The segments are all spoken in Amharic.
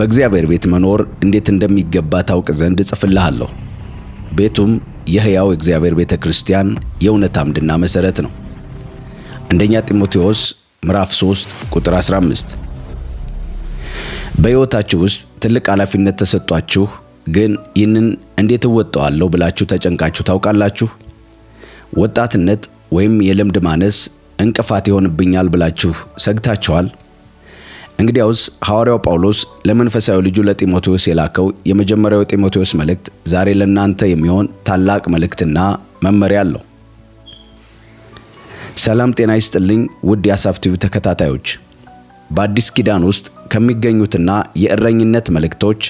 በእግዚአብሔር ቤት መኖር እንዴት እንደሚገባ ታውቅ ዘንድ እጽፍልሃለሁ። ቤቱም የሕያው እግዚአብሔር ቤተ ክርስቲያን የእውነት አምድና መሠረት ነው። አንደኛ ጢሞቴዎስ ምዕራፍ 3 ቁጥር 15። በሕይወታችሁ ውስጥ ትልቅ ኃላፊነት ተሰጥቷችሁ ግን ይህንን እንዴት እወጣዋለሁ ብላችሁ ተጨንቃችሁ ታውቃላችሁ? ወጣትነት ወይም የልምድ ማነስ እንቅፋት ይሆንብኛል ብላችሁ ሰግታችኋል? እንግዲያውስ ሐዋርያው ጳውሎስ ለመንፈሳዊ ልጁ ለጢሞቴዎስ የላከው የመጀመሪያው ጢሞቴዎስ መልእክት ዛሬ ለእናንተ የሚሆን ታላቅ መልእክትና መመሪያ አለው። ሰላም ጤና ይስጥልኝ ውድ የአሳፍ ቲቪ ተከታታዮች። በአዲስ ኪዳን ውስጥ ከሚገኙትና የእረኝነት መልእክቶች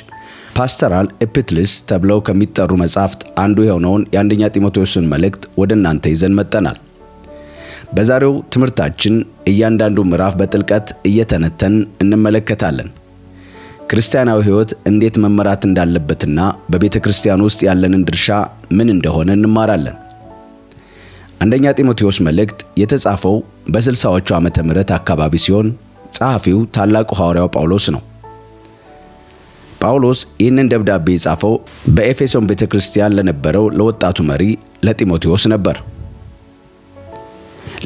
ፓስተራል ኤፒስትልስ ተብለው ከሚጠሩ መጻሕፍት አንዱ የሆነውን የአንደኛ ጢሞቴዎስን መልእክት ወደ እናንተ ይዘን መጥተናል። በዛሬው ትምህርታችን እያንዳንዱ ምዕራፍ በጥልቀት እየተነተን እንመለከታለን። ክርስቲያናዊ ሕይወት እንዴት መመራት እንዳለበትና በቤተ ክርስቲያን ውስጥ ያለንን ድርሻ ምን እንደሆነ እንማራለን። አንደኛ ጢሞቴዎስ መልእክት የተጻፈው በ60ዎቹ ዓመተ ምህረት አካባቢ ሲሆን ጸሐፊው ታላቁ ሐዋርያው ጳውሎስ ነው። ጳውሎስ ይህንን ደብዳቤ የጻፈው በኤፌሶን ቤተ ክርስቲያን ለነበረው ለወጣቱ መሪ ለጢሞቴዎስ ነበር።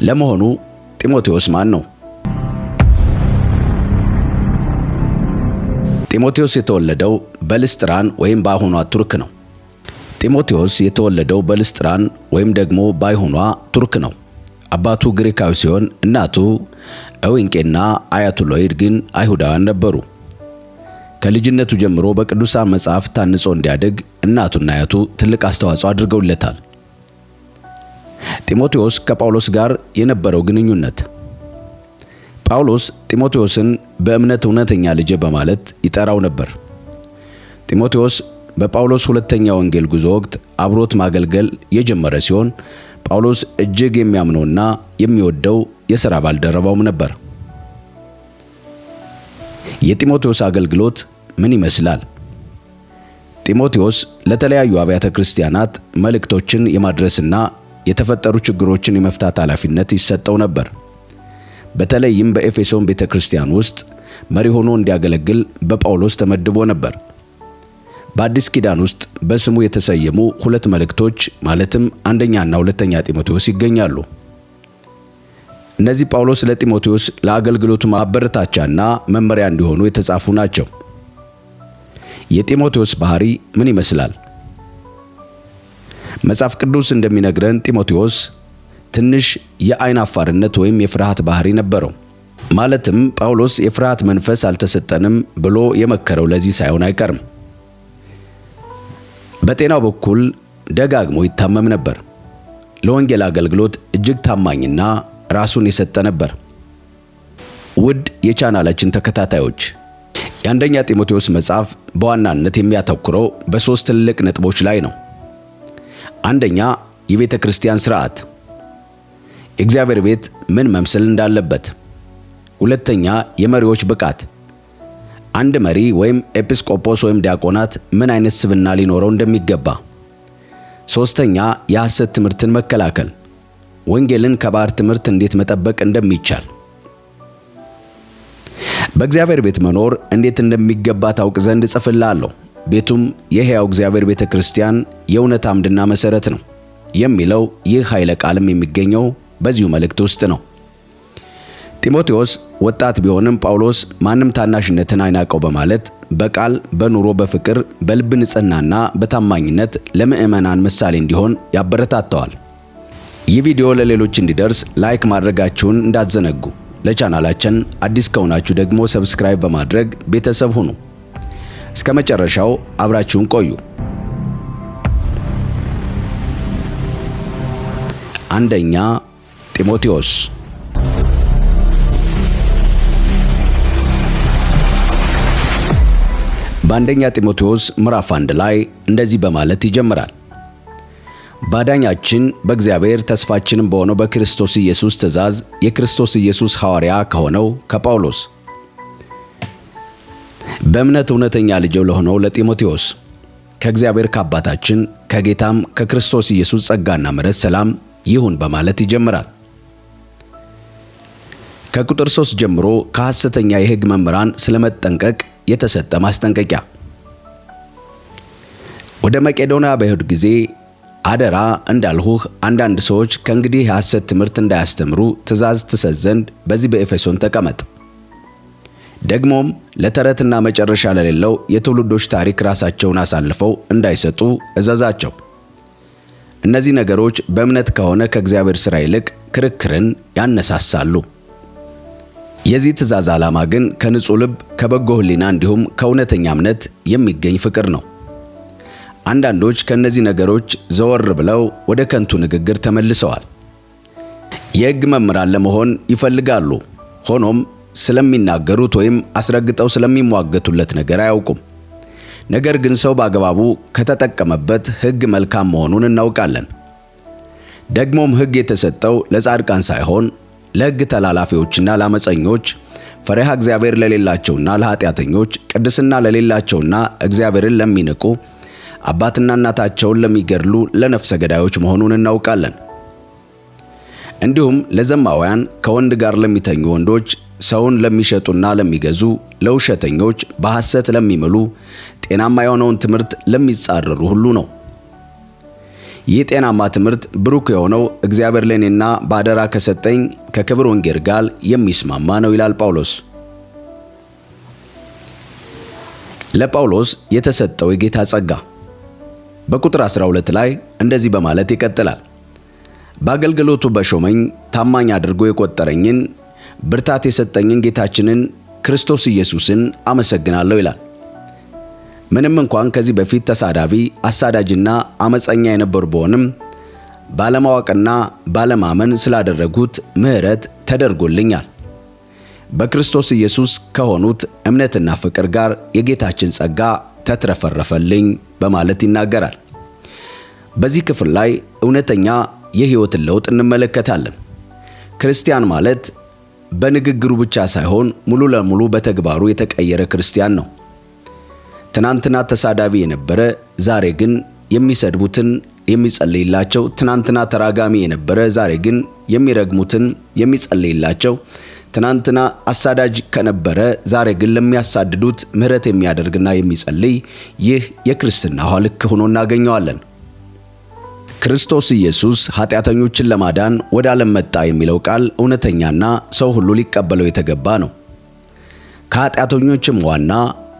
ለመሆኑ ጢሞቴዎስ ማን ነው? ጢሞቴዎስ የተወለደው በልስጥራን ወይም በአሁኗ ቱርክ ነው። ጢሞቴዎስ የተወለደው በልስጥራን ወይም ደግሞ በአሁኗ ቱርክ ነው። አባቱ ግሪካዊ ሲሆን እናቱ ኤዊንቄና አያቱ ሎይድ ግን አይሁዳውያን ነበሩ። ከልጅነቱ ጀምሮ በቅዱሳን መጻሕፍት ታንጾ እንዲያድግ እናቱና አያቱ ትልቅ አስተዋጽኦ አድርገውለታል። ጢሞቴዎስ ከጳውሎስ ጋር የነበረው ግንኙነት። ጳውሎስ ጢሞቴዎስን በእምነት እውነተኛ ልጄ በማለት ይጠራው ነበር። ጢሞቴዎስ በጳውሎስ ሁለተኛ ወንጌል ጉዞ ወቅት አብሮት ማገልገል የጀመረ ሲሆን ጳውሎስ እጅግ የሚያምነውና የሚወደው የሥራ ባልደረባውም ነበር። የጢሞቴዎስ አገልግሎት ምን ይመስላል? ጢሞቴዎስ ለተለያዩ አብያተ ክርስቲያናት መልእክቶችን የማድረስና የተፈጠሩ ችግሮችን የመፍታት ኃላፊነት ይሰጠው ነበር። በተለይም በኤፌሶን ቤተ ክርስቲያን ውስጥ መሪ ሆኖ እንዲያገለግል በጳውሎስ ተመድቦ ነበር። በአዲስ ኪዳን ውስጥ በስሙ የተሰየሙ 2 መልእክቶች ማለትም አንደኛና ሁለተኛ ጢሞቴዎስ ይገኛሉ። እነዚህ ጳውሎስ ለጢሞቴዎስ ለአገልግሎቱ ማበረታቻና መመሪያ እንዲሆኑ የተጻፉ ናቸው። የጢሞቴዎስ ባህሪ ምን ይመስላል? መጽሐፍ ቅዱስ እንደሚነግረን ጢሞቴዎስ ትንሽ የአይን አፋርነት ወይም የፍርሃት ባህሪ ነበረው። ማለትም ጳውሎስ የፍርሃት መንፈስ አልተሰጠንም ብሎ የመከረው ለዚህ ሳይሆን አይቀርም። በጤናው በኩል ደጋግሞ ይታመም ነበር። ለወንጌል አገልግሎት እጅግ ታማኝና ራሱን የሰጠ ነበር። ውድ የቻናላችን ተከታታዮች፣ የአንደኛ ጢሞቴዎስ መጽሐፍ በዋናነት የሚያተኩረው በ3 ትልቅ ነጥቦች ላይ ነው። አንደኛ፣ የቤተ ክርስቲያን ሥርዓት፣ የእግዚአብሔር ቤት ምን መምሰል እንዳለበት። ሁለተኛ፣ የመሪዎች ብቃት፣ አንድ መሪ ወይም ኤጲስቆጶስ ወይም ዲያቆናት ምን አይነት ስብዕና ሊኖረው እንደሚገባ። ሶስተኛ፣ የሐሰት ትምህርትን መከላከል፣ ወንጌልን ከባዕድ ትምህርት እንዴት መጠበቅ እንደሚቻል። በእግዚአብሔር ቤት መኖር እንዴት እንደሚገባ ታውቅ ዘንድ እጽፍልሃለሁ። ቤቱም የሕያው እግዚአብሔር ቤተ ክርስቲያን የእውነት አምድና መሠረት ነው የሚለው ይህ ኃይለ ቃልም የሚገኘው በዚሁ መልእክት ውስጥ ነው። ጢሞቴዎስ ወጣት ቢሆንም ጳውሎስ ማንም ታናሽነትን አይናቀው በማለት በቃል በኑሮ በፍቅር በልብ ንጽሕናና በታማኝነት ለምዕመናን ምሳሌ እንዲሆን ያበረታተዋል። ይህ ቪዲዮ ለሌሎች እንዲደርስ ላይክ ማድረጋችሁን እንዳትዘነጉ። ለቻናላችን አዲስ ከሆናችሁ ደግሞ ሰብስክራይብ በማድረግ ቤተሰብ ሁኑ። እስከ መጨረሻው አብራችሁን ቆዩ። አንደኛ ጢሞቴዎስ። በአንደኛ ጢሞቴዎስ ምዕራፍ 1 ላይ እንደዚህ በማለት ይጀምራል። ባዳኛችን በእግዚአብሔር ተስፋችንም በሆነው በክርስቶስ ኢየሱስ ትእዛዝ የክርስቶስ ኢየሱስ ሐዋርያ ከሆነው ከጳውሎስ በእምነት እውነተኛ ልጅ ለሆነው ለጢሞቴዎስ ከእግዚአብሔር ከአባታችን ከጌታም ከክርስቶስ ኢየሱስ ጸጋና ምሕረት ሰላም ይሁን በማለት ይጀምራል። ከቁጥር 3 ጀምሮ ከሐሰተኛ የሕግ መምህራን ስለመጠንቀቅ የተሰጠ ማስጠንቀቂያ። ወደ መቄዶንያ በሄዱ ጊዜ አደራ እንዳልሁህ አንዳንድ ሰዎች ከእንግዲህ የሐሰት ትምህርት እንዳያስተምሩ ትእዛዝ ትሰጥ ዘንድ በዚህ በኤፌሶን ተቀመጥ። ደግሞም ለተረትና መጨረሻ ለሌለው የትውልዶች ታሪክ ራሳቸውን አሳልፈው እንዳይሰጡ እዘዛቸው። እነዚህ ነገሮች በእምነት ከሆነ ከእግዚአብሔር ሥራ ይልቅ ክርክርን ያነሳሳሉ። የዚህ ትእዛዝ ዓላማ ግን ከንጹሕ ልብ ከበጎ ሕሊና እንዲሁም ከእውነተኛ እምነት የሚገኝ ፍቅር ነው። አንዳንዶች ከእነዚህ ነገሮች ዘወር ብለው ወደ ከንቱ ንግግር ተመልሰዋል። የሕግ መምህራን ለመሆን ይፈልጋሉ። ሆኖም ስለሚናገሩት ወይም አስረግጠው ስለሚሟገቱለት ነገር አያውቁም። ነገር ግን ሰው በአግባቡ ከተጠቀመበት ሕግ መልካም መሆኑን እናውቃለን። ደግሞም ሕግ የተሰጠው ለጻድቃን ሳይሆን ለሕግ ተላላፊዎችና ለአመፀኞች፣ ፈሪሃ እግዚአብሔር ለሌላቸውና ለኃጢአተኞች፣ ቅድስና ለሌላቸውና እግዚአብሔርን ለሚንቁ፣ አባትና እናታቸውን ለሚገድሉ ለነፍሰ ገዳዮች መሆኑን እናውቃለን። እንዲሁም ለዘማውያን፣ ከወንድ ጋር ለሚተኙ ወንዶች፣ ሰውን ለሚሸጡና ለሚገዙ፣ ለውሸተኞች፣ በሐሰት ለሚምሉ፣ ጤናማ የሆነውን ትምህርት ለሚጻረሩ ሁሉ ነው። ይህ ጤናማ ትምህርት ብሩክ የሆነው እግዚአብሔር ለእኔና በአደራ ከሰጠኝ ከክብር ወንጌል ጋር የሚስማማ ነው ይላል ጳውሎስ። ለጳውሎስ የተሰጠው የጌታ ጸጋ በቁጥር 12 ላይ እንደዚህ በማለት ይቀጥላል። በአገልግሎቱ በሾመኝ ታማኝ አድርጎ የቆጠረኝን ብርታት የሰጠኝን ጌታችንን ክርስቶስ ኢየሱስን አመሰግናለሁ ይላል። ምንም እንኳን ከዚህ በፊት ተሳዳቢ፣ አሳዳጅና አመፀኛ የነበሩ ብሆንም ባለማወቅና ባለማመን ስላደረጉት ምሕረት ተደርጎልኛል። በክርስቶስ ኢየሱስ ከሆኑት እምነትና ፍቅር ጋር የጌታችን ጸጋ ተትረፈረፈልኝ በማለት ይናገራል። በዚህ ክፍል ላይ እውነተኛ የሕይወትን ለውጥ እንመለከታለን። ክርስቲያን ማለት በንግግሩ ብቻ ሳይሆን ሙሉ ለሙሉ በተግባሩ የተቀየረ ክርስቲያን ነው። ትናንትና ተሳዳቢ የነበረ ዛሬ ግን የሚሰድቡትን የሚጸልይላቸው፣ ትናንትና ተራጋሚ የነበረ ዛሬ ግን የሚረግሙትን የሚጸልይላቸው፣ ትናንትና አሳዳጅ ከነበረ ዛሬ ግን ለሚያሳድዱት ምሕረት የሚያደርግና የሚጸልይ፣ ይህ የክርስትና ልክ ሆኖ እናገኘዋለን። ክርስቶስ ኢየሱስ ኃጢአተኞችን ለማዳን ወደ ዓለም መጣ የሚለው ቃል እውነተኛና ሰው ሁሉ ሊቀበለው የተገባ ነው። ከኃጢአተኞችም ዋና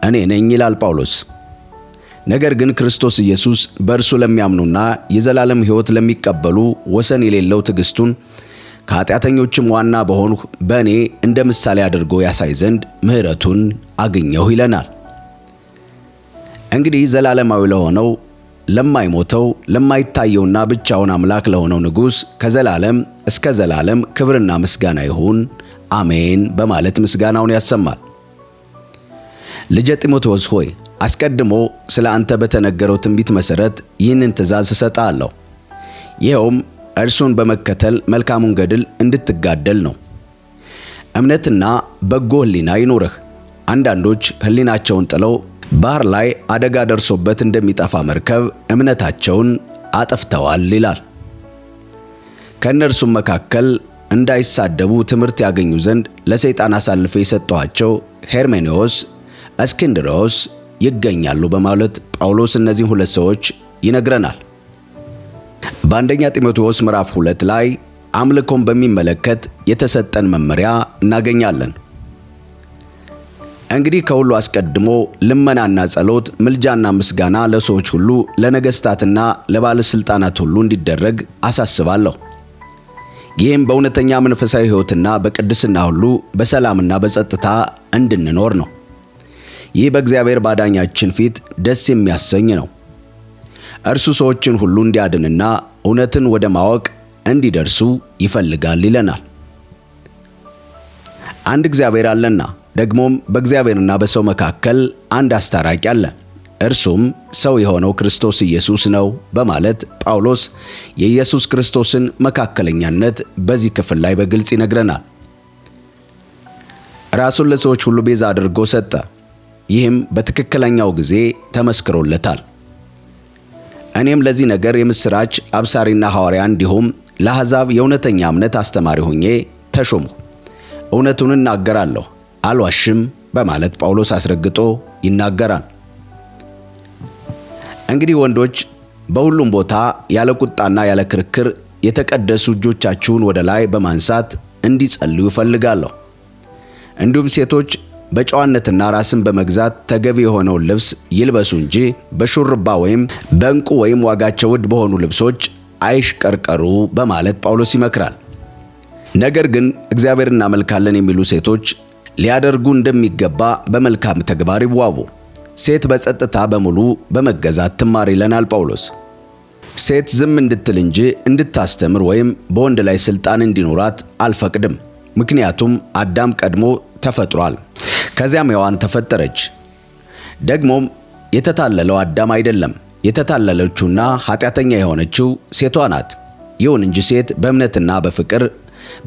እኔ ነኝ ይላል ጳውሎስ። ነገር ግን ክርስቶስ ኢየሱስ በእርሱ ለሚያምኑና የዘላለም ሕይወት ለሚቀበሉ ወሰን የሌለው ትዕግስቱን ከኃጢአተኞችም ዋና በሆንሁ በእኔ እንደ ምሳሌ አድርጎ ያሳይ ዘንድ ምሕረቱን አገኘሁ ይለናል። እንግዲህ ዘላለማዊ ለሆነው ለማይሞተው ለማይታየውና ብቻውን አምላክ ለሆነው ንጉሥ ከዘላለም እስከ ዘላለም ክብርና ምስጋና ይሁን፣ አሜን በማለት ምስጋናውን ያሰማል። ልጄ ጢሞቴዎስ ሆይ አስቀድሞ ስለ አንተ በተነገረው ትንቢት መሠረት ይህንን ትእዛዝ እሰጥሃለሁ። ይኸውም እርሱን በመከተል መልካሙን ገድል እንድትጋደል ነው። እምነትና በጎ ሕሊና ይኑርህ። አንዳንዶች ሕሊናቸውን ጥለው ባህር ላይ አደጋ ደርሶበት እንደሚጠፋ መርከብ እምነታቸውን አጥፍተዋል ይላል። ከእነርሱም መካከል እንዳይሳደቡ ትምህርት ያገኙ ዘንድ ለሰይጣን አሳልፌ የሰጠኋቸው ሄርሜኔዎስ፣ እስክንድሮስ ይገኛሉ በማለት ጳውሎስ እነዚህን ሁለት ሰዎች ይነግረናል። በአንደኛ ጢሞቴዎስ ምዕራፍ 2 ላይ አምልኮን በሚመለከት የተሰጠን መመሪያ እናገኛለን። እንግዲህ ከሁሉ አስቀድሞ ልመናና ጸሎት፣ ምልጃና ምስጋና ለሰዎች ሁሉ ለነገሥታትና ለባለሥልጣናት ሁሉ እንዲደረግ አሳስባለሁ። ይህም በእውነተኛ መንፈሳዊ ሕይወትና በቅድስና ሁሉ በሰላምና በጸጥታ እንድንኖር ነው። ይህ በእግዚአብሔር ባዳኛችን ፊት ደስ የሚያሰኝ ነው። እርሱ ሰዎችን ሁሉ እንዲያድንና እውነትን ወደ ማወቅ እንዲደርሱ ይፈልጋል ይለናል። አንድ እግዚአብሔር አለና ደግሞም በእግዚአብሔርና በሰው መካከል አንድ አስታራቂ አለ፣ እርሱም ሰው የሆነው ክርስቶስ ኢየሱስ ነው በማለት ጳውሎስ የኢየሱስ ክርስቶስን መካከለኛነት በዚህ ክፍል ላይ በግልጽ ይነግረናል። ራሱን ለሰዎች ሁሉ ቤዛ አድርጎ ሰጠ። ይህም በትክክለኛው ጊዜ ተመስክሮለታል። እኔም ለዚህ ነገር የምስራች አብሳሪና ሐዋርያ እንዲሁም ለአሕዛብ የእውነተኛ እምነት አስተማሪ ሆኜ ተሾምሁ። እውነቱን እናገራለሁ፣ አልዋሽም በማለት ጳውሎስ አስረግጦ ይናገራል። እንግዲህ ወንዶች በሁሉም ቦታ ያለ ቁጣና ያለ ክርክር የተቀደሱ እጆቻችሁን ወደ ላይ በማንሳት እንዲጸልዩ እፈልጋለሁ። እንዲሁም ሴቶች በጨዋነትና ራስን በመግዛት ተገቢ የሆነውን ልብስ ይልበሱ እንጂ በሹርባ ወይም በእንቁ ወይም ዋጋቸው ውድ በሆኑ ልብሶች አይሽቀርቀሩ በማለት ጳውሎስ ይመክራል። ነገር ግን እግዚአብሔር እናመልካለን የሚሉ ሴቶች ሊያደርጉ እንደሚገባ በመልካም ተግባር ይዋቡ። ሴት በጸጥታ በሙሉ በመገዛት ትማር ይለናል ጳውሎስ። ሴት ዝም እንድትል እንጂ እንድታስተምር ወይም በወንድ ላይ ስልጣን እንዲኖራት አልፈቅድም። ምክንያቱም አዳም ቀድሞ ተፈጥሯል፣ ከዚያም ሔዋን ተፈጠረች። ደግሞም የተታለለው አዳም አይደለም፣ የተታለለችውና ኃጢአተኛ የሆነችው ሴቷ ናት። ይሁን እንጂ ሴት በእምነትና በፍቅር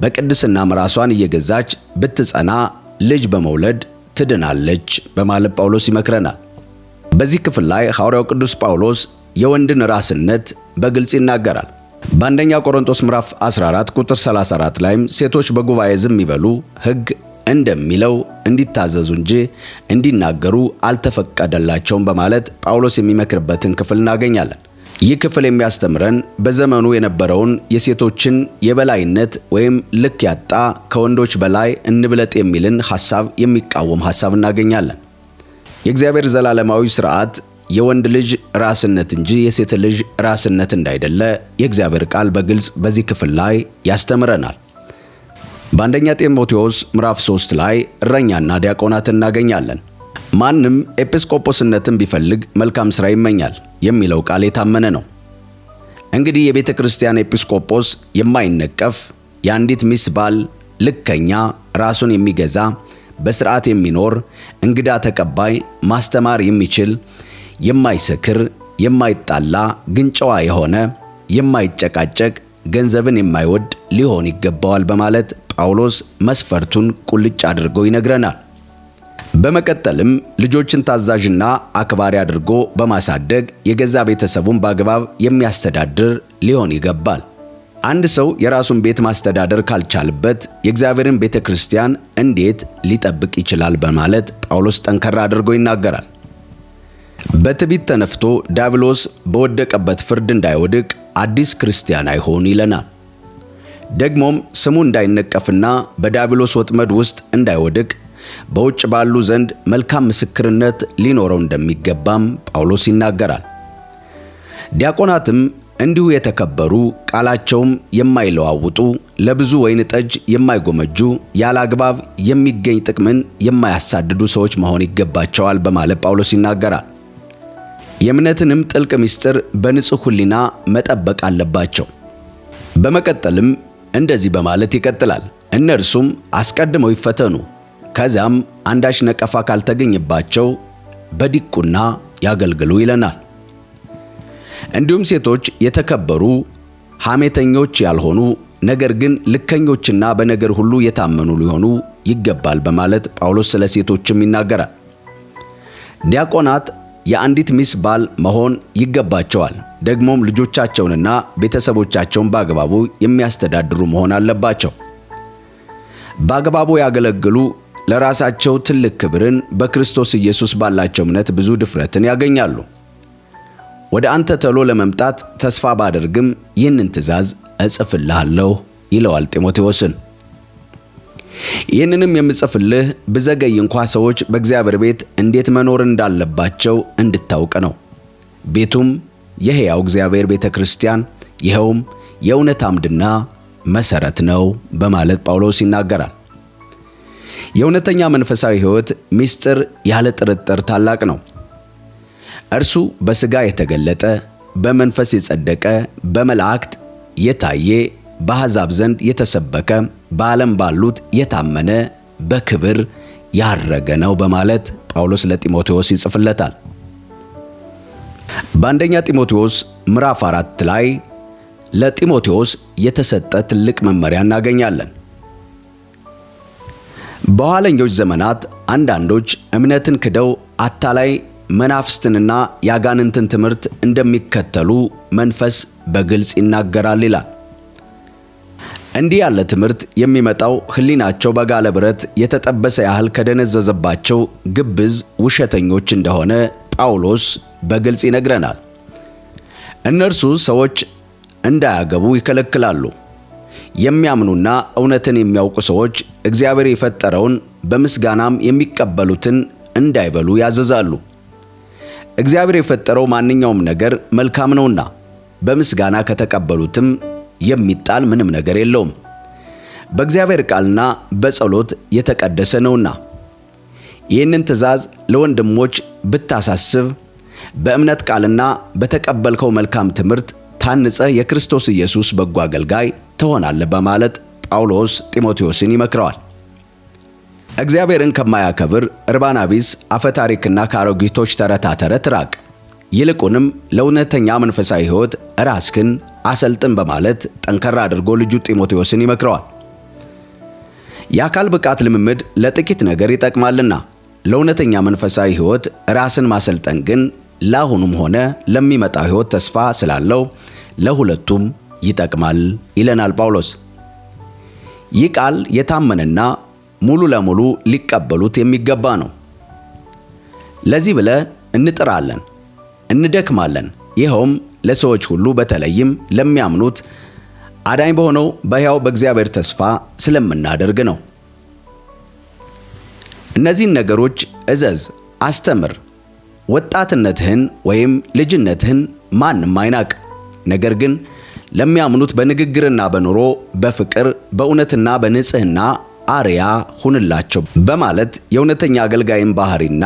በቅድስናም ራሷን እየገዛች ብትጸና ልጅ በመውለድ ትድናለች በማለት ጳውሎስ ይመክረናል። በዚህ ክፍል ላይ ሐዋርያው ቅዱስ ጳውሎስ የወንድን ራስነት በግልጽ ይናገራል። በአንደኛ ቆሮንቶስ ምዕራፍ 14 ቁጥር 34 ላይም ሴቶች በጉባኤ ዝም ይበሉ፣ ሕግ እንደሚለው እንዲታዘዙ እንጂ እንዲናገሩ አልተፈቀደላቸውም በማለት ጳውሎስ የሚመክርበትን ክፍል እናገኛለን። ይህ ክፍል የሚያስተምረን በዘመኑ የነበረውን የሴቶችን የበላይነት ወይም ልክ ያጣ ከወንዶች በላይ እንብለጥ የሚልን ሐሳብ የሚቃወም ሐሳብ እናገኛለን። የእግዚአብሔር ዘላለማዊ ሥርዓት የወንድ ልጅ ራስነት እንጂ የሴት ልጅ ራስነት እንዳይደለ የእግዚአብሔር ቃል በግልጽ በዚህ ክፍል ላይ ያስተምረናል። በአንደኛ ጢሞቴዎስ ምዕራፍ 3 ላይ እረኛና ዲያቆናት እናገኛለን። ማንም ኤጲስቆጶስነትን ቢፈልግ መልካም ሥራ ይመኛል የሚለው ቃል የታመነ ነው። እንግዲህ የቤተ ክርስቲያን ኤጲስቆጶስ የማይነቀፍ የአንዲት ሚስት ባል፣ ልከኛ፣ ራሱን የሚገዛ፣ በሥርዓት የሚኖር፣ እንግዳ ተቀባይ፣ ማስተማር የሚችል፣ የማይሰክር፣ የማይጣላ፣ ግን ጨዋ የሆነ፣ የማይጨቃጨቅ፣ ገንዘብን የማይወድ ሊሆን ይገባዋል በማለት ጳውሎስ መስፈርቱን ቁልጭ አድርጎ ይነግረናል። በመቀጠልም ልጆችን ታዛዥና አክባሪ አድርጎ በማሳደግ የገዛ ቤተሰቡን በአግባብ የሚያስተዳድር ሊሆን ይገባል። አንድ ሰው የራሱን ቤት ማስተዳደር ካልቻለበት የእግዚአብሔርን ቤተ ክርስቲያን እንዴት ሊጠብቅ ይችላል በማለት ጳውሎስ ጠንከራ አድርጎ ይናገራል። በትዕቢት ተነፍቶ ዲያብሎስ በወደቀበት ፍርድ እንዳይወድቅ አዲስ ክርስቲያን አይሆን ይለናል። ደግሞም ስሙ እንዳይነቀፍና በዲያብሎስ ወጥመድ ውስጥ እንዳይወድቅ በውጭ ባሉ ዘንድ መልካም ምስክርነት ሊኖረው እንደሚገባም ጳውሎስ ይናገራል። ዲያቆናትም እንዲሁ የተከበሩ፣ ቃላቸውም የማይለዋውጡ፣ ለብዙ ወይን ጠጅ የማይጎመጁ፣ ያለ አግባብ የሚገኝ ጥቅምን የማያሳድዱ ሰዎች መሆን ይገባቸዋል በማለት ጳውሎስ ይናገራል። የእምነትንም ጥልቅ ምስጢር በንጹሕ ሕሊና መጠበቅ አለባቸው። በመቀጠልም እንደዚህ በማለት ይቀጥላል። እነርሱም አስቀድመው ይፈተኑ፣ ከዚያም አንዳች ነቀፋ ካልተገኘባቸው በዲቁና ያገልግሉ ይለናል። እንዲሁም ሴቶች የተከበሩ፣ ሐሜተኞች ያልሆኑ፣ ነገር ግን ልከኞችና በነገር ሁሉ የታመኑ ሊሆኑ ይገባል በማለት ጳውሎስ ስለ ሴቶችም ይናገራል። ዲያቆናት የአንዲት ሚስት ባል መሆን ይገባቸዋል። ደግሞም ልጆቻቸውንና ቤተሰቦቻቸውን በአግባቡ የሚያስተዳድሩ መሆን አለባቸው። በአግባቡ ያገለግሉ፣ ለራሳቸው ትልቅ ክብርን፣ በክርስቶስ ኢየሱስ ባላቸው እምነት ብዙ ድፍረትን ያገኛሉ። ወደ አንተ ቶሎ ለመምጣት ተስፋ ባደርግም ይህንን ትእዛዝ እጽፍልሃለሁ ይለዋል ጢሞቴዎስን። ይህንንም የምጽፍልህ ብዘገይ እንኳ ሰዎች በእግዚአብሔር ቤት እንዴት መኖር እንዳለባቸው እንድታውቅ ነው። ቤቱም የሕያው እግዚአብሔር ቤተ ክርስቲያን፣ ይኸውም የእውነት አምድና መሠረት ነው በማለት ጳውሎስ ይናገራል። የእውነተኛ መንፈሳዊ ሕይወት ምስጢር ያለ ጥርጥር ታላቅ ነው። እርሱ በሥጋ የተገለጠ፣ በመንፈስ የጸደቀ፣ በመላእክት የታየ፣ በአሕዛብ ዘንድ የተሰበከ፣ በዓለም ባሉት የታመነ፣ በክብር ያረገ ነው በማለት ጳውሎስ ለጢሞቴዎስ ይጽፍለታል። በአንደኛ ጢሞቴዎስ ምዕራፍ 4 ላይ ለጢሞቴዎስ የተሰጠ ትልቅ መመሪያ እናገኛለን። በኋለኞች ዘመናት አንዳንዶች እምነትን ክደው አታላይ መናፍስትንና ያጋንንትን ትምህርት እንደሚከተሉ መንፈስ በግልጽ ይናገራል ይላል። እንዲህ ያለ ትምህርት የሚመጣው ሕሊናቸው በጋለ ብረት የተጠበሰ ያህል ከደነዘዘባቸው ግብዝ ውሸተኞች እንደሆነ ጳውሎስ በግልጽ ይነግረናል። እነርሱ ሰዎች እንዳያገቡ ይከለክላሉ። የሚያምኑና እውነትን የሚያውቁ ሰዎች እግዚአብሔር የፈጠረውን በምስጋናም የሚቀበሉትን እንዳይበሉ ያዘዛሉ። እግዚአብሔር የፈጠረው ማንኛውም ነገር መልካም ነውና በምስጋና ከተቀበሉትም የሚጣል ምንም ነገር የለውም። በእግዚአብሔር ቃልና በጸሎት የተቀደሰ ነውና። ይህንን ትእዛዝ ለወንድሞች ብታሳስብ በእምነት ቃልና በተቀበልከው መልካም ትምህርት ታንጸህ የክርስቶስ ኢየሱስ በጎ አገልጋይ ትሆናለህ በማለት ጳውሎስ ጢሞቴዎስን ይመክረዋል። እግዚአብሔርን ከማያከብር እርባና ቢስ አፈታሪክና ከአሮጊቶች ተረታ ተረት ራቅ። ይልቁንም ለእውነተኛ መንፈሳዊ ሕይወት ራስህን አሰልጥን በማለት ጠንከራ አድርጎ ልጁ ጢሞቴዎስን ይመክረዋል። የአካል ብቃት ልምምድ ለጥቂት ነገር ይጠቅማልና ለእውነተኛ መንፈሳዊ ሕይወት ራስን ማሰልጠን ግን ለአሁኑም ሆነ ለሚመጣው ሕይወት ተስፋ ስላለው ለሁለቱም ይጠቅማል ይለናል ጳውሎስ። ይህ ቃል የታመነና ሙሉ ለሙሉ ሊቀበሉት የሚገባ ነው። ለዚህ ብለን እንጥራለን፣ እንደክማለን። ይኸውም ለሰዎች ሁሉ በተለይም ለሚያምኑት አዳኝ በሆነው በሕያው በእግዚአብሔር ተስፋ ስለምናደርግ ነው። እነዚህን ነገሮች እዘዝ፣ አስተምር። ወጣትነትህን ወይም ልጅነትህን ማንም አይናቅ። ነገር ግን ለሚያምኑት በንግግርና በኑሮ በፍቅር በእውነትና በንጽሕና አርያ ሁንላቸው በማለት የእውነተኛ አገልጋይን ባህሪና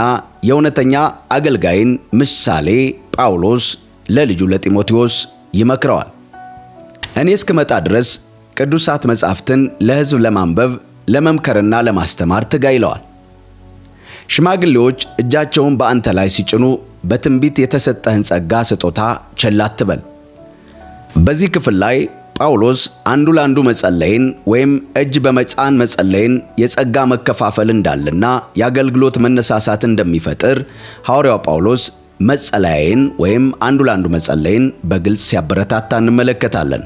የእውነተኛ አገልጋይን ምሳሌ ጳውሎስ ለልጁ ለጢሞቴዎስ ይመክረዋል። እኔ እስክመጣ ድረስ ቅዱሳት መጻሕፍትን ለሕዝብ ለማንበብ ለመምከርና ለማስተማር ትጋ ይለዋል። ሽማግሌዎች እጃቸውን በአንተ ላይ ሲጭኑ በትንቢት የተሰጠህን ጸጋ ስጦታ ቸል አትበል። በዚህ ክፍል ላይ ጳውሎስ አንዱ ለአንዱ መጸለይን ወይም እጅ በመጫን መጸለይን የጸጋ መከፋፈል እንዳለና የአገልግሎት መነሳሳት እንደሚፈጥር ሐዋርያው ጳውሎስ መጸለያይን ወይም አንዱ ለአንዱ መጸለይን በግልጽ ሲያበረታታ እንመለከታለን።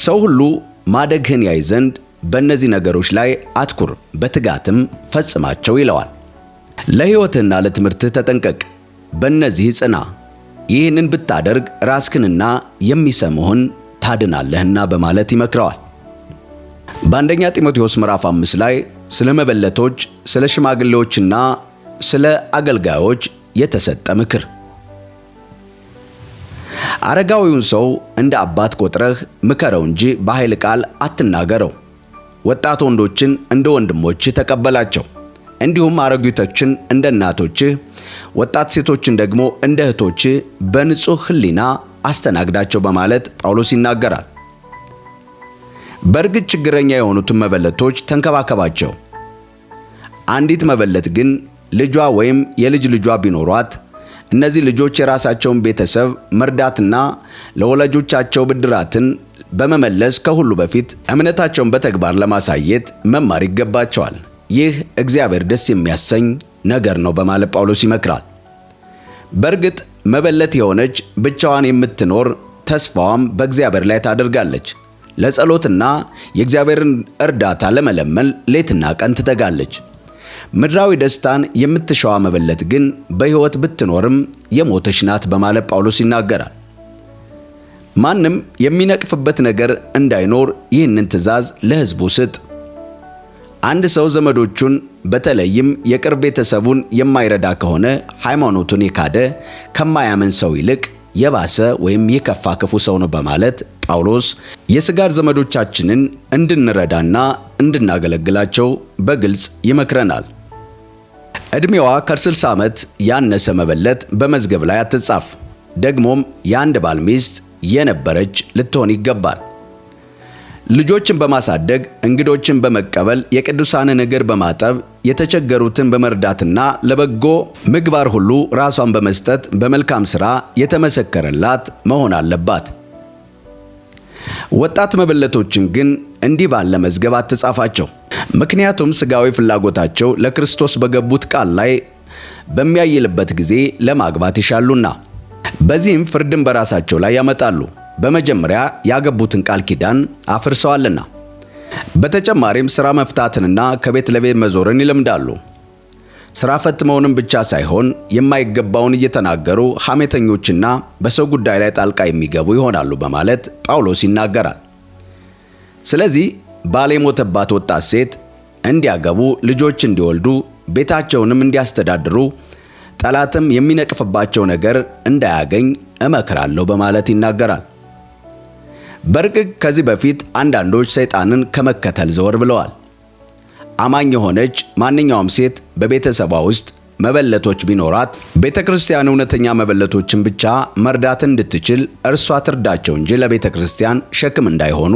ሰው ሁሉ ማደግህን ያይ ዘንድ በእነዚህ ነገሮች ላይ አትኩር፣ በትጋትም ፈጽማቸው ይለዋል። ለሕይወትህና ለትምህርትህ ተጠንቀቅ፣ በእነዚህ ጽና። ይህንን ብታደርግ ራስህንና የሚሰሙህን ታድናለህና በማለት ይመክረዋል። በአንደኛ ጢሞቴዎስ ምዕራፍ 5 ላይ ስለ መበለቶች፣ ስለ ሽማግሌዎችና ስለ አገልጋዮች የተሰጠ ምክር። አረጋዊውን ሰው እንደ አባት ቆጥረህ ምከረው እንጂ በኃይል ቃል አትናገረው። ወጣት ወንዶችን እንደ ወንድሞችህ ተቀበላቸው፣ እንዲሁም አሮጊቶችን እንደ እናቶችህ፣ ወጣት ሴቶችን ደግሞ እንደ እህቶችህ በንጹሕ ሕሊና አስተናግዳቸው በማለት ጳውሎስ ይናገራል። በእርግጥ ችግረኛ የሆኑትን መበለቶች ተንከባከባቸው። አንዲት መበለት ግን ልጇ ወይም የልጅ ልጇ ቢኖሯት እነዚህ ልጆች የራሳቸውን ቤተሰብ መርዳትና ለወላጆቻቸው ብድራትን በመመለስ ከሁሉ በፊት እምነታቸውን በተግባር ለማሳየት መማር ይገባቸዋል። ይህ እግዚአብሔር ደስ የሚያሰኝ ነገር ነው በማለት ጳውሎስ ይመክራል። በእርግጥ መበለት የሆነች ብቻዋን የምትኖር ተስፋዋም በእግዚአብሔር ላይ ታደርጋለች። ለጸሎትና የእግዚአብሔርን እርዳታ ለመለመን ሌትና ቀን ትተጋለች። ምድራዊ ደስታን የምትሻዋ መበለት ግን በሕይወት ብትኖርም የሞተች ናት በማለት ጳውሎስ ይናገራል። ማንም የሚነቅፍበት ነገር እንዳይኖር ይህንን ትእዛዝ ለሕዝቡ ስጥ። አንድ ሰው ዘመዶቹን በተለይም የቅርብ ቤተሰቡን የማይረዳ ከሆነ ሃይማኖቱን የካደ ከማያምን ሰው ይልቅ የባሰ ወይም የከፋ ክፉ ሰው ነው በማለት ጳውሎስ የሥጋ ዘመዶቻችንን እንድንረዳና እንድናገለግላቸው በግልጽ ይመክረናል። ዕድሜዋ ከ60 ዓመት ያነሰ መበለት በመዝገብ ላይ አትጻፍ። ደግሞም የአንድ ባል ሚስት የነበረች ልትሆን ይገባል። ልጆችን በማሳደግ እንግዶችን በመቀበል የቅዱሳንን እግር በማጠብ የተቸገሩትን በመርዳትና ለበጎ ምግባር ሁሉ ራሷን በመስጠት በመልካም ሥራ የተመሰከረላት መሆን አለባት። ወጣት መበለቶችን ግን እንዲህ ባለ መዝገብ አትጻፋቸው። ምክንያቱም ሥጋዊ ፍላጎታቸው ለክርስቶስ በገቡት ቃል ላይ በሚያይልበት ጊዜ ለማግባት ይሻሉና፣ በዚህም ፍርድን በራሳቸው ላይ ያመጣሉ። በመጀመሪያ ያገቡትን ቃል ኪዳን አፍርሰዋልና። በተጨማሪም ሥራ መፍታትንና ከቤት ለቤት መዞርን ይለምዳሉ። ሥራ ፈት መሆንም ብቻ ሳይሆን የማይገባውን እየተናገሩ ሐሜተኞችና በሰው ጉዳይ ላይ ጣልቃ የሚገቡ ይሆናሉ በማለት ጳውሎስ ይናገራል። ስለዚህ ባል የሞተባት ወጣት ሴት እንዲያገቡ፣ ልጆች እንዲወልዱ፣ ቤታቸውንም እንዲያስተዳድሩ፣ ጠላትም የሚነቅፍባቸው ነገር እንዳያገኝ እመክራለሁ በማለት ይናገራል። በርግጥ ከዚህ በፊት አንዳንዶች ሰይጣንን ከመከተል ዘወር ብለዋል። አማኝ የሆነች ማንኛውም ሴት በቤተሰቧ ውስጥ መበለቶች ቢኖራት ቤተ ክርስቲያን እውነተኛ መበለቶችን ብቻ መርዳት እንድትችል እርሷ ትርዳቸው እንጂ ለቤተ ክርስቲያን ሸክም እንዳይሆኑ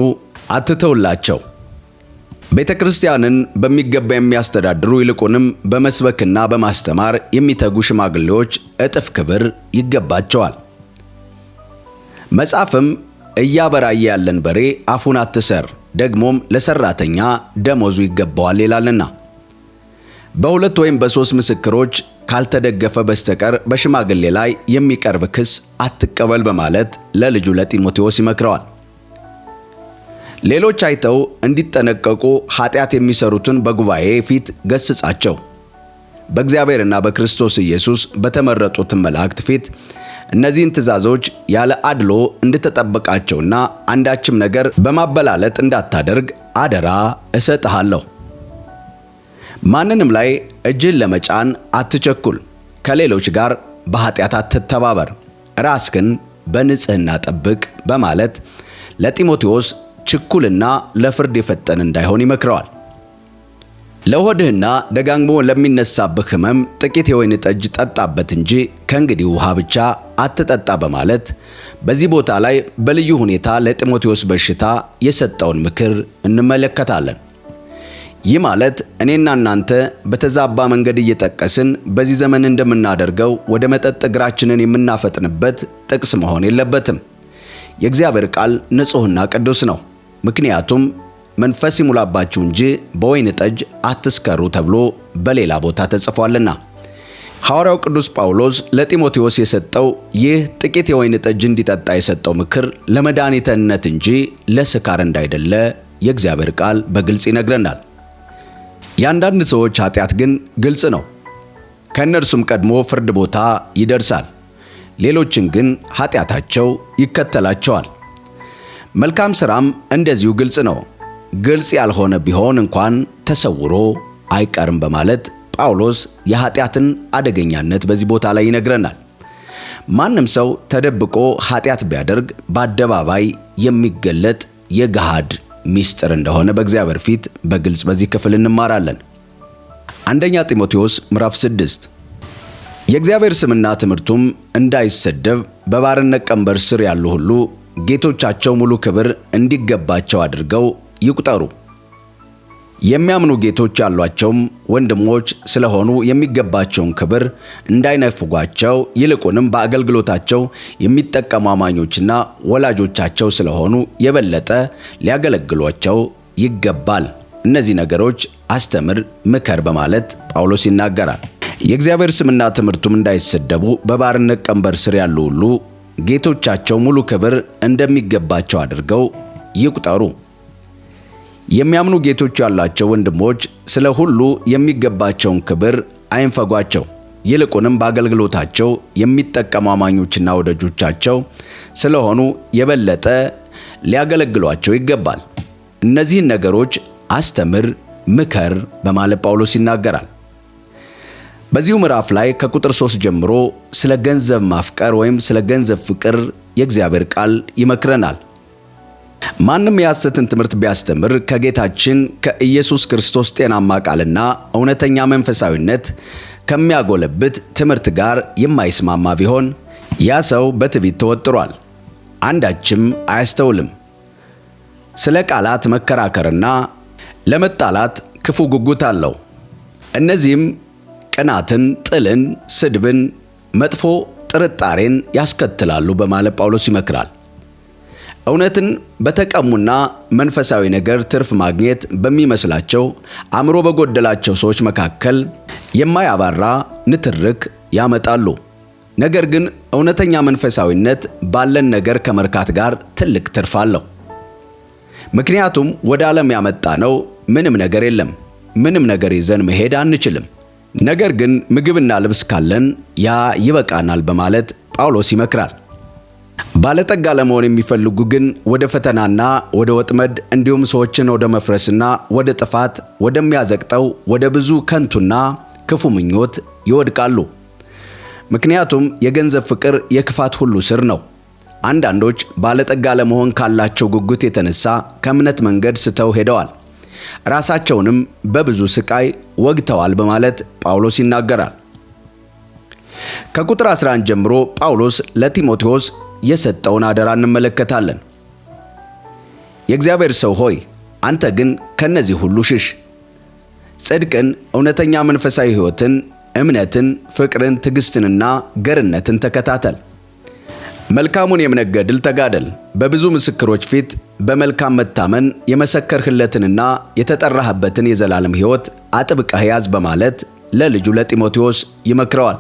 አትተውላቸው። ቤተ ክርስቲያንን በሚገባ የሚያስተዳድሩ ይልቁንም በመስበክና በማስተማር የሚተጉ ሽማግሌዎች እጥፍ ክብር ይገባቸዋል። መጽሐፍም እያበራየ ያለን በሬ አፉን አትሰር፣ ደግሞም ለሰራተኛ ደሞዙ ይገባዋል ይላልና። በሁለት ወይም በሦስት ምስክሮች ካልተደገፈ በስተቀር በሽማግሌ ላይ የሚቀርብ ክስ አትቀበል በማለት ለልጁ ለጢሞቴዎስ ይመክረዋል። ሌሎች አይተው እንዲጠነቀቁ ኃጢአት የሚሰሩትን በጉባኤ ፊት ገስጻቸው። በእግዚአብሔርና በክርስቶስ ኢየሱስ በተመረጡት መላእክት ፊት እነዚህን ትእዛዞች ያለ አድሎ እንድትጠብቃቸውና አንዳችም ነገር በማበላለጥ እንዳታደርግ አደራ እሰጥሃለሁ። ማንንም ላይ እጅን ለመጫን አትቸኩል፣ ከሌሎች ጋር በኃጢአት አትተባበር፣ ራስህን በንጽሕና ጠብቅ በማለት ለጢሞቴዎስ ችኩልና ለፍርድ የፈጠነ እንዳይሆን ይመክረዋል። ለሆድህና ደጋግሞ ለሚነሳብህ ሕመም ጥቂት የወይን ጠጅ ጠጣበት እንጂ ከእንግዲህ ውሃ ብቻ አትጠጣ በማለት በዚህ ቦታ ላይ በልዩ ሁኔታ ለጢሞቴዎስ በሽታ የሰጠውን ምክር እንመለከታለን። ይህ ማለት እኔና እናንተ በተዛባ መንገድ እየጠቀስን በዚህ ዘመን እንደምናደርገው ወደ መጠጥ እግራችንን የምናፈጥንበት ጥቅስ መሆን የለበትም። የእግዚአብሔር ቃል ንጹሕና ቅዱስ ነው። ምክንያቱም መንፈስ ይሙላባችሁ እንጂ በወይን ጠጅ አትስከሩ ተብሎ በሌላ ቦታ ተጽፏልና። ሐዋርያው ቅዱስ ጳውሎስ ለጢሞቴዎስ የሰጠው ይህ ጥቂት የወይን ጠጅ እንዲጠጣ የሰጠው ምክር ለመድኃኒትነት እንጂ ለስካር እንዳይደለ የእግዚአብሔር ቃል በግልጽ ይነግረናል። የአንዳንድ ሰዎች ኃጢአት ግን ግልጽ ነው። ከእነርሱም ቀድሞ ፍርድ ቦታ ይደርሳል። ሌሎችን ግን ኃጢአታቸው ይከተላቸዋል። መልካም ሥራም እንደዚሁ ግልጽ ነው። ግልጽ ያልሆነ ቢሆን እንኳን ተሰውሮ አይቀርም በማለት ጳውሎስ የኃጢአትን አደገኛነት በዚህ ቦታ ላይ ይነግረናል። ማንም ሰው ተደብቆ ኃጢአት ቢያደርግ በአደባባይ የሚገለጥ የገሃድ ምስጢር እንደሆነ በእግዚአብሔር ፊት በግልጽ በዚህ ክፍል እንማራለን። አንደኛ ጢሞቴዎስ ምዕራፍ 6 የእግዚአብሔር ስምና ትምህርቱም እንዳይሰደብ በባርነት ቀንበር ስር ያሉ ሁሉ ጌቶቻቸው ሙሉ ክብር እንዲገባቸው አድርገው ይቁጠሩ። የሚያምኑ ጌቶች ያሏቸውም ወንድሞች ስለሆኑ የሚገባቸውን ክብር እንዳይነፍጓቸው፣ ይልቁንም በአገልግሎታቸው የሚጠቀሙ አማኞችና ወላጆቻቸው ስለሆኑ የበለጠ ሊያገለግሏቸው ይገባል። እነዚህ ነገሮች አስተምር፣ ምከር በማለት ጳውሎስ ይናገራል። የእግዚአብሔር ስምና ትምህርቱም እንዳይሰደቡ በባርነት ቀንበር ስር ያሉ ሁሉ ጌቶቻቸው ሙሉ ክብር እንደሚገባቸው አድርገው ይቁጠሩ። የሚያምኑ ጌቶች ያላቸው ወንድሞች ስለ ሁሉ የሚገባቸውን ክብር አይንፈጓቸው፣ ይልቁንም በአገልግሎታቸው የሚጠቀሙ አማኞችና ወዳጆቻቸው ስለሆኑ የበለጠ ሊያገለግሏቸው ይገባል። እነዚህን ነገሮች አስተምር፣ ምከር በማለት ጳውሎስ ይናገራል። በዚሁ ምዕራፍ ላይ ከቁጥር 3 ጀምሮ ስለ ገንዘብ ማፍቀር ወይም ስለ ገንዘብ ፍቅር የእግዚአብሔር ቃል ይመክረናል። ማንም የሐሰትን ትምህርት ቢያስተምር ከጌታችን ከኢየሱስ ክርስቶስ ጤናማ ቃልና እውነተኛ መንፈሳዊነት ከሚያጎለብት ትምህርት ጋር የማይስማማ ቢሆን ያ ሰው በትዕቢት ተወጥሯል፣ አንዳችም አያስተውልም። ስለ ቃላት መከራከርና ለመጣላት ክፉ ጉጉት አለው። እነዚህም ቅናትን፣ ጥልን፣ ስድብን፣ መጥፎ ጥርጣሬን ያስከትላሉ በማለት ጳውሎስ ይመክራል። እውነትን በተቀሙና መንፈሳዊ ነገር ትርፍ ማግኘት በሚመስላቸው አእምሮ በጎደላቸው ሰዎች መካከል የማያባራ ንትርክ ያመጣሉ። ነገር ግን እውነተኛ መንፈሳዊነት ባለን ነገር ከመርካት ጋር ትልቅ ትርፍ አለው። ምክንያቱም ወደ ዓለም ያመጣነው ምንም ነገር የለም። ምንም ነገር ይዘን መሄድ አንችልም። ነገር ግን ምግብና ልብስ ካለን ያ ይበቃናል በማለት ጳውሎስ ይመክራል። ባለጠጋ ለመሆን የሚፈልጉ ግን ወደ ፈተናና ወደ ወጥመድ እንዲሁም ሰዎችን ወደ መፍረስና ወደ ጥፋት ወደሚያዘቅጠው ወደ ብዙ ከንቱና ክፉ ምኞት ይወድቃሉ። ምክንያቱም የገንዘብ ፍቅር የክፋት ሁሉ ስር ነው። አንዳንዶች ባለጠጋ ለመሆን ካላቸው ጉጉት የተነሳ ከእምነት መንገድ ስተው ሄደዋል፣ ራሳቸውንም በብዙ ስቃይ ወግተዋል በማለት ጳውሎስ ይናገራል። ከቁጥር 11 ጀምሮ ጳውሎስ ለጢሞቴዎስ የሰጠውን አደራ እንመለከታለን። የእግዚአብሔር ሰው ሆይ አንተ ግን ከነዚህ ሁሉ ሽሽ። ጽድቅን፣ እውነተኛ መንፈሳዊ ሕይወትን፣ እምነትን፣ ፍቅርን፣ ትዕግስትንና ገርነትን ተከታተል። መልካሙን የእምነት ገድል ተጋደል። በብዙ ምስክሮች ፊት በመልካም መታመን የመሰከርህለትንና የተጠራህበትን የዘላለም ሕይወት አጥብቀህ ያዝ በማለት ለልጁ ለጢሞቴዎስ ይመክረዋል።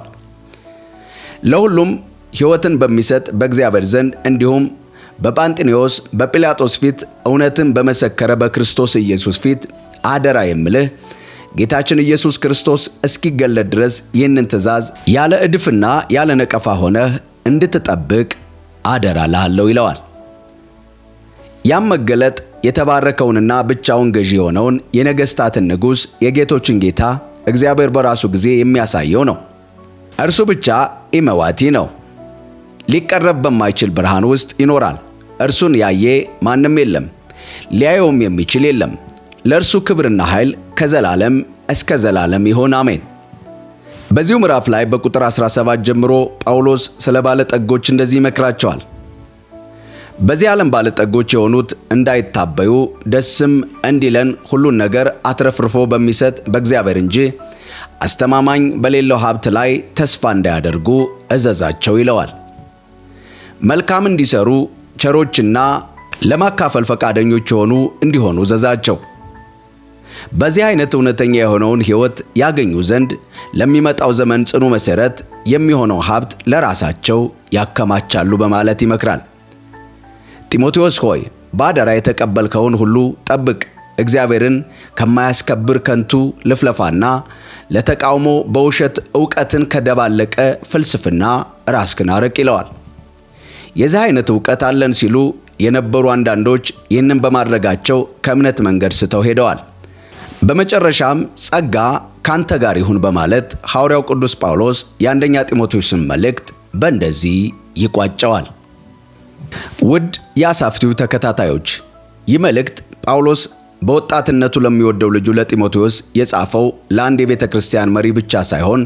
ለሁሉም ሕይወትን በሚሰጥ በእግዚአብሔር ዘንድ እንዲሁም በጳንጢኖስ በጲላጦስ ፊት እውነትን በመሰከረ በክርስቶስ ኢየሱስ ፊት አደራ የምልህ ጌታችን ኢየሱስ ክርስቶስ እስኪገለጥ ድረስ ይህንን ትእዛዝ ያለ ዕድፍና ያለ ነቀፋ ሆነህ እንድትጠብቅ አደራ እልሃለሁ ይለዋል። ያም መገለጥ የተባረከውንና ብቻውን ገዢ የሆነውን የነገሥታትን ንጉሥ የጌቶችን ጌታ እግዚአብሔር በራሱ ጊዜ የሚያሳየው ነው። እርሱ ብቻ ኢመዋቲ ነው። ሊቀረብ በማይችል ብርሃን ውስጥ ይኖራል። እርሱን ያየ ማንም የለም፣ ሊያየውም የሚችል የለም። ለእርሱ ክብርና ኃይል ከዘላለም እስከ ዘላለም ይሁን፣ አሜን። በዚሁ ምዕራፍ ላይ በቁጥር 17 ጀምሮ ጳውሎስ ስለ ባለጠጎች እንደዚህ ይመክራቸዋል። በዚህ ዓለም ባለጠጎች የሆኑት እንዳይታበዩ ደስም እንዲለን ሁሉን ነገር አትረፍርፎ በሚሰጥ በእግዚአብሔር እንጂ አስተማማኝ በሌለው ሀብት ላይ ተስፋ እንዳያደርጉ እዘዛቸው ይለዋል። መልካም እንዲሰሩ ቸሮችና ለማካፈል ፈቃደኞች የሆኑ እንዲሆኑ እዘዛቸው። በዚህ አይነት እውነተኛ የሆነውን ሕይወት ያገኙ ዘንድ ለሚመጣው ዘመን ጽኑ መሠረት የሚሆነው ሀብት ለራሳቸው ያከማቻሉ በማለት ይመክራል። ጢሞቴዎስ ሆይ በአደራ የተቀበልከውን ሁሉ ጠብቅ። እግዚአብሔርን ከማያስከብር ከንቱ ልፍለፋና ለተቃውሞ በውሸት ዕውቀትን ከደባለቀ ፍልስፍና ራስህን አርቅ ይለዋል። የዚህ አይነት ዕውቀት አለን ሲሉ የነበሩ አንዳንዶች ይህንን በማድረጋቸው ከእምነት መንገድ ስተው ሄደዋል። በመጨረሻም ጸጋ ካንተ ጋር ይሁን በማለት ሐዋርያው ቅዱስ ጳውሎስ የአንደኛ ጢሞቴዎስን መልእክት በእንደዚህ ይቋጨዋል። ውድ የአሳፍ ቲዩብ ተከታታዮች፣ ይህ መልእክት ጳውሎስ በወጣትነቱ ለሚወደው ልጁ ለጢሞቴዎስ የጻፈው ለአንድ የቤተ ክርስቲያን መሪ ብቻ ሳይሆን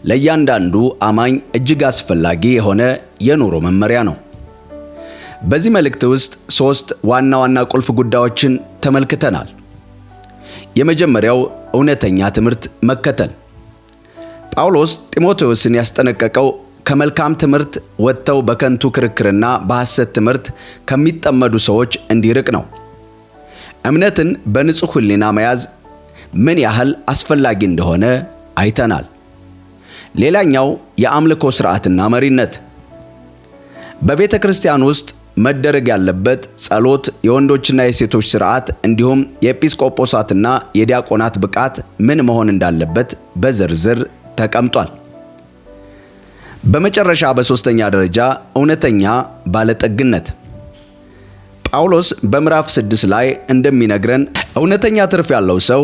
ለእያንዳንዱ አማኝ እጅግ አስፈላጊ የሆነ የኑሮ መመሪያ ነው። በዚህ መልእክት ውስጥ 3 ዋና ዋና ቁልፍ ጉዳዮችን ተመልክተናል። የመጀመሪያው እውነተኛ ትምህርት መከተል። ጳውሎስ ጢሞቴዎስን ያስጠነቀቀው ከመልካም ትምህርት ወጥተው በከንቱ ክርክርና በሐሰት ትምህርት ከሚጠመዱ ሰዎች እንዲርቅ ነው። እምነትን በንጹሕ ሕሊና መያዝ ምን ያህል አስፈላጊ እንደሆነ አይተናል። ሌላኛው የአምልኮ ሥርዓትና መሪነት። በቤተ ክርስቲያን ውስጥ መደረግ ያለበት ጸሎት፣ የወንዶችና የሴቶች ሥርዓት እንዲሁም የኤጲስቆጶሳትና የዲያቆናት ብቃት ምን መሆን እንዳለበት በዝርዝር ተቀምጧል። በመጨረሻ በሦስተኛ ደረጃ እውነተኛ ባለጠግነት። ጳውሎስ በምዕራፍ 6 ላይ እንደሚነግረን እውነተኛ ትርፍ ያለው ሰው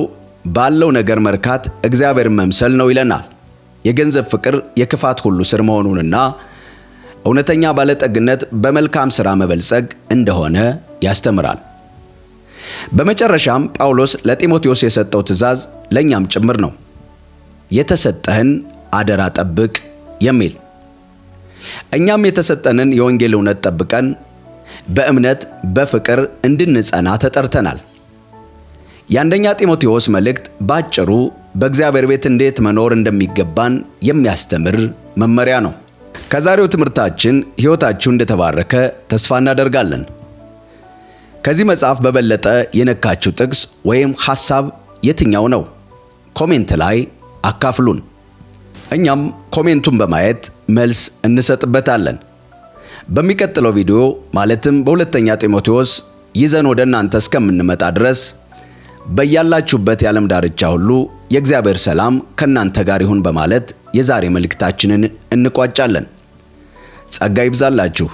ባለው ነገር መርካት እግዚአብሔርን መምሰል ነው ይለናል። የገንዘብ ፍቅር የክፋት ሁሉ ስር መሆኑንና እውነተኛ ባለጠግነት በመልካም ሥራ መበልጸግ እንደሆነ ያስተምራል። በመጨረሻም ጳውሎስ ለጢሞቴዎስ የሰጠው ትእዛዝ ለእኛም ጭምር ነው። የተሰጠህን አደራ ጠብቅ የሚል። እኛም የተሰጠንን የወንጌል እውነት ጠብቀን በእምነት በፍቅር እንድንጸና ተጠርተናል። የአንደኛ ጢሞቴዎስ መልእክት ባጭሩ በእግዚአብሔር ቤት እንዴት መኖር እንደሚገባን የሚያስተምር መመሪያ ነው። ከዛሬው ትምህርታችን ሕይወታችሁ እንደተባረከ ተስፋ እናደርጋለን። ከዚህ መጽሐፍ በበለጠ የነካችሁ ጥቅስ ወይም ሐሳብ የትኛው ነው? ኮሜንት ላይ አካፍሉን። እኛም ኮሜንቱን በማየት መልስ እንሰጥበታለን። በሚቀጥለው ቪዲዮ ማለትም በሁለተኛ ጢሞቴዎስ ይዘን ወደ እናንተ እስከምንመጣ ድረስ በያላችሁበት የዓለም ዳርቻ ሁሉ የእግዚአብሔር ሰላም ከእናንተ ጋር ይሁን በማለት የዛሬ መልእክታችንን እንቋጫለን። ጸጋ ይብዛላችሁ።